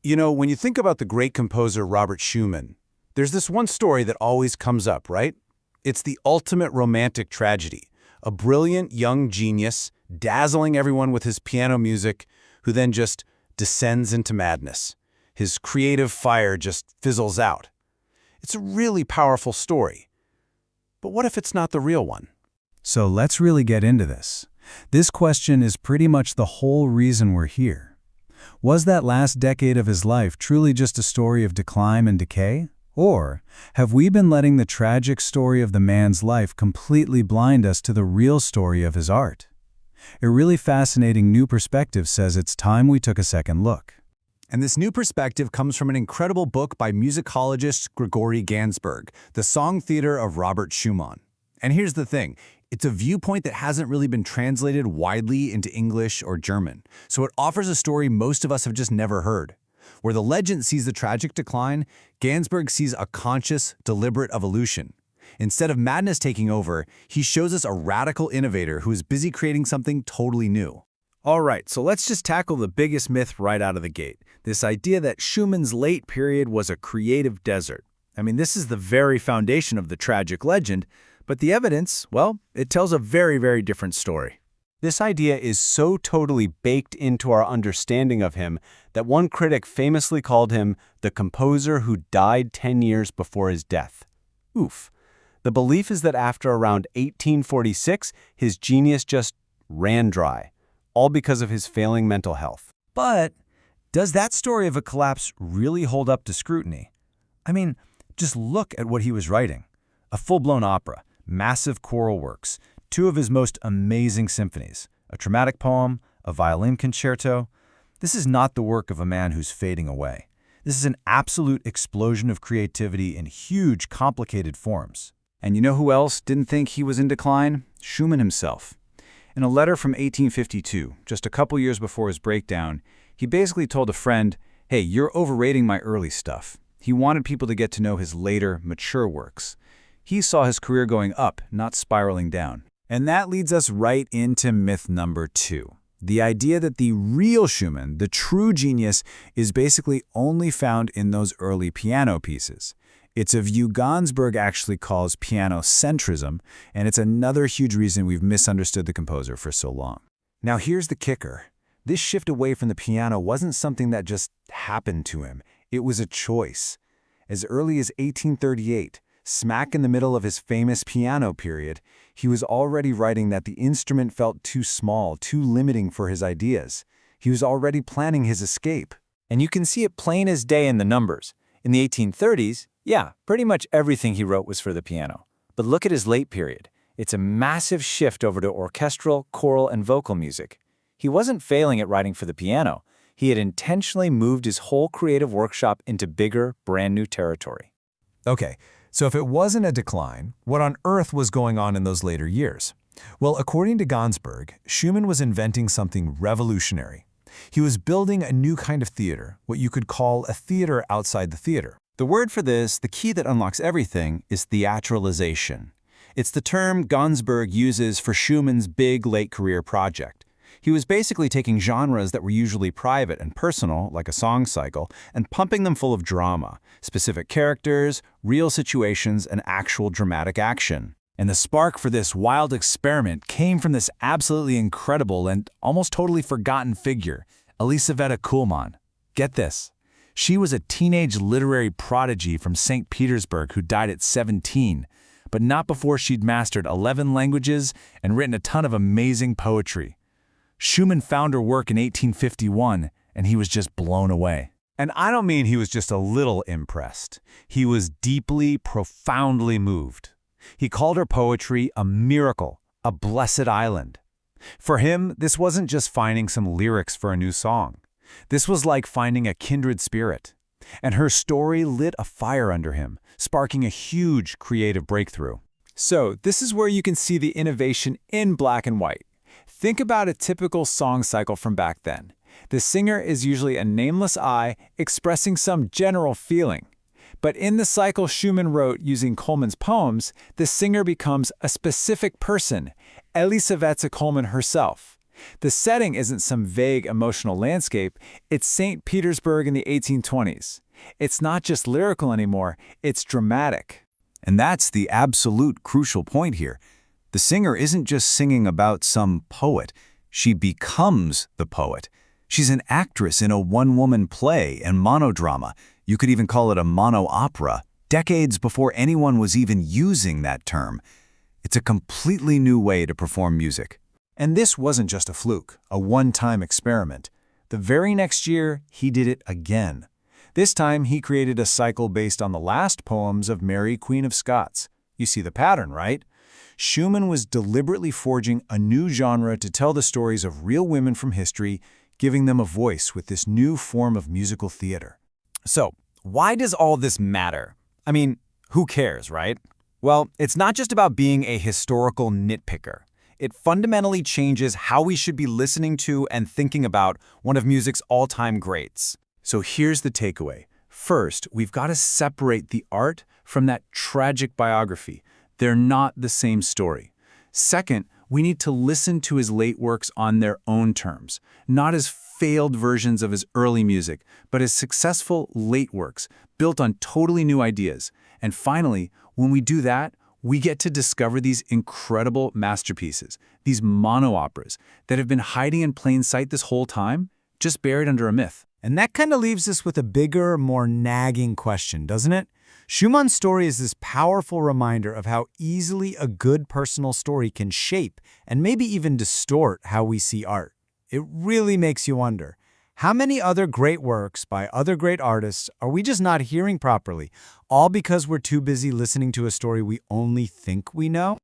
You know, when you think about the great composer Robert Schumann, there's this one story that always comes up, right? It's the ultimate romantic tragedy. A brilliant young genius, dazzling everyone with his piano music, who then just descends into madness. His creative fire just fizzles out. It's a really powerful story. But what if it's not the real one? So let's really get into this. This question is pretty much the whole reason we're here. Was that last decade of his life truly just a story of decline and decay? Or have we been letting the tragic story of the man's life completely blind us to the real story of his art? A really fascinating new perspective says it's time we took a second look. And this new perspective comes from an incredible book by musicologist Grigoriy Hansburg, The Song Theater of Robert Schumann. And here's the thing, it's a viewpoint that hasn't really been translated widely into English or German, so it offers a story most of us have just never heard. Where the legend sees the tragic decline, Hansburg sees a conscious, deliberate evolution. Instead of madness taking over, he shows us a radical innovator who is busy creating something totally new. All right, so let's just tackle the biggest myth right out of the gate. This idea that Schumann's late period was a creative desert. I mean, this is the very foundation of the tragic legend, but the evidence, well, it tells a very, very different story. This idea is so totally baked into our understanding of him that one critic famously called him the composer who died 10 years before his death. Oof. The belief is that after around 1846, his genius just ran dry, all because of his failing mental health. But does that story of a collapse really hold up to scrutiny? I mean, just look at what he was writing. A full-blown opera, massive choral works, two of his most amazing symphonies, a dramatic poem, a violin concerto. This is not the work of a man who's fading away. This is an absolute explosion of creativity in huge, complicated forms. And you know who else didn't think he was in decline? Schumann himself. In a letter from 1852, just a couple years before his breakdown, he basically told a friend, hey, you're overrating my early stuff. He wanted people to get to know his later, mature works. He saw his career going up, not spiraling down. And that leads us right into myth number 2. The idea that the real Schumann, the true genius, is basically only found in those early piano pieces. It's a view Hansburg actually calls pianocentrism, and it's another huge reason we've misunderstood the composer for so long. Now here's the kicker. This shift away from the piano wasn't something that just happened to him. It was a choice. As early as 1838, smack in the middle of his famous piano period, he was already writing that the instrument felt too small, too limiting for his ideas. He was already planning his escape. And you can see it plain as day in the numbers. In the 1830s, yeah, pretty much everything he wrote was for the piano. But look at his late period. It's a massive shift over to orchestral, choral, and vocal music. He wasn't failing at writing for the piano. He had intentionally moved his whole creative workshop into bigger, brand new territory. Okay, so if it wasn't a decline, what on earth was going on in those later years? Well, according to Hansburg, Schumann was inventing something revolutionary. He was building a new kind of theater, what you could call a theater outside the theater. The word for this, the key that unlocks everything, is theatralization. It's the term Hansburg uses for Schumann's big late career project. He was basically taking genres that were usually private and personal, like a song cycle, and pumping them full of drama, specific characters, real situations, and actual dramatic action. And the spark for this wild experiment came from this absolutely incredible and almost totally forgotten figure, Elisaveta Kuhlmann. Get this. She was a teenage literary prodigy from St. Petersburg who died at 17, but not before she'd mastered 11 languages and written a ton of amazing poetry. Schumann found her work in 1851, and he was just blown away. And I don't mean he was just a little impressed. He was deeply, profoundly moved. He called her poetry a miracle, a blessed island. For him, this wasn't just finding some lyrics for a new song. This was like finding a kindred spirit. And her story lit a fire under him, sparking a huge creative breakthrough. So, this is where you can see the innovation in black and white. Think about a typical song cycle from back then. The singer is usually a nameless I expressing some general feeling. But in the cycle Schumann wrote using Kuhlmann's poems, the singer becomes a specific person, Elisaveta Kuhlmann herself. The setting isn't some vague emotional landscape, it's St. Petersburg in the 1820s. It's not just lyrical anymore, it's dramatic. And that's the absolute crucial point here. The singer isn't just singing about some poet. She becomes the poet. She's an actress in a one-woman play and monodrama. You could even call it a mono-opera, decades before anyone was even using that term. It's a completely new way to perform music. And this wasn't just a fluke, a one-time experiment. The very next year, he did it again. This time, he created a cycle based on the last poems of Mary, Queen of Scots. You see the pattern, right? Schumann was deliberately forging a new genre to tell the stories of real women from history, giving them a voice with this new form of musical theater. So, why does all this matter? I mean, who cares, right? Well, it's not just about being a historical nitpicker. It fundamentally changes how we should be listening to and thinking about one of music's all-time greats. So here's the takeaway. First, we've got to separate the art from that tragic biography. They're not the same story. Second, we need to listen to his late works on their own terms, not as failed versions of his early music, but as successful late works, built on totally new ideas. And finally, when we do that, we get to discover these incredible masterpieces, these mono-operas that have been hiding in plain sight this whole time, just buried under a myth. And that kind of leaves us with a bigger, more nagging question, doesn't it? Schumann's story is this powerful reminder of how easily a good personal story can shape and maybe even distort how we see art. It really makes you wonder, how many other great works by other great artists are we just not hearing properly, all because we're too busy listening to a story we only think we know?